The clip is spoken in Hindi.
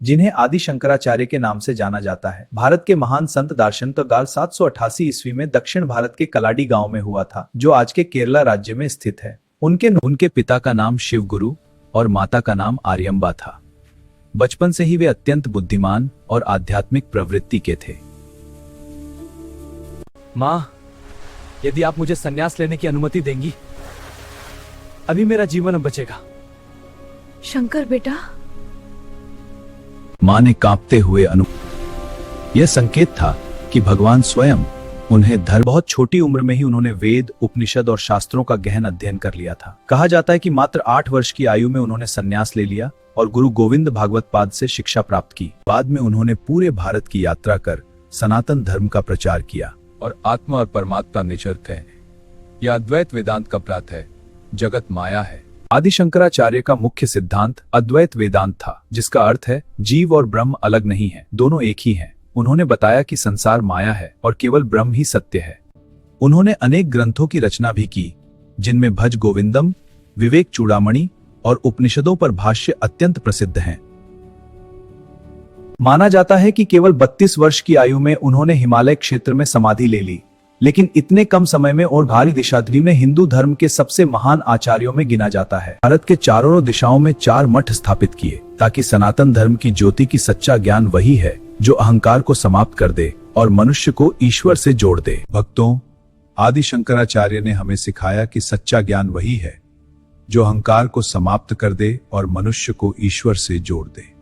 जिन्हें आदि शंकराचार्य के नाम से जाना जाता है। भारत के महान संत दार्शनिक का गार 788 ईस्वी में दक्षिण भारत के कलाडी गांव में हुआ था, जो आज के केरला राज्य में स्थित है। उनके पिता का नाम शिव गुरु और माता का नाम आर्यम्बा था। बचपन से ही वे अत्यंत बुद्धिमान और आध्यात्मिक प्रवृत्ति के थे। माँ, यदि आप मुझे संन्यास लेने की अनुमति देंगी, अभी मेरा जीवन अब बचेगा। शंकर बेटा। मां ने कांपते हुए यह संकेत था कि भगवान स्वयं उन्हें धर्म। बहुत छोटी उम्र में ही उन्होंने वेद, उपनिषद और शास्त्रों का गहन अध्ययन कर लिया था। कहा जाता है कि मात्र 8 वर्ष की आयु में उन्होंने संन्यास ले लिया और गुरु गोविंद भागवत पाद से शिक्षा प्राप्त की। बाद में उन्होंने पूरे भारत की यात्रा कर सनातन धर्म का प्रचार किया और आत्मा और परमात्मा निश्चय है। यह अद्वैत वेदांत का प्रात है, जगत माया है। आदि शंकराचार्य का मुख्य सिद्धांत अद्वैत वेदांत था, जिसका अर्थ है जीव और ब्रह्म अलग नहीं है, दोनों एक ही हैं। उन्होंने बताया कि संसार माया है और केवल ब्रह्म ही सत्य है। उन्होंने अनेक ग्रंथों की रचना भी की, जिनमें भज गोविंदम, विवेक चूड़ामणि और उपनिषदों पर भाष्य अत्यंत प्रसिद्ध हैं। माना जाता है कि केवल 32 वर्ष की आयु में उन्होंने हिमालय क्षेत्र में समाधि ले ली, लेकिन इतने कम समय में और भारी दिशाद्री में हिंदू धर्म के सबसे महान आचार्यों में गिना जाता है। भारत के चारों दिशाओं में 4 मठ स्थापित किए, ताकि सनातन धर्म की ज्योति की सच्चा ज्ञान वही है जो अहंकार को समाप्त कर दे और मनुष्य को ईश्वर से जोड़ दे। भक्तों, आदि शंकराचार्य ने हमें सिखाया कि सच्चा ज्ञान वही है जो अहंकार को समाप्त कर दे और मनुष्य को ईश्वर से जोड़ दे।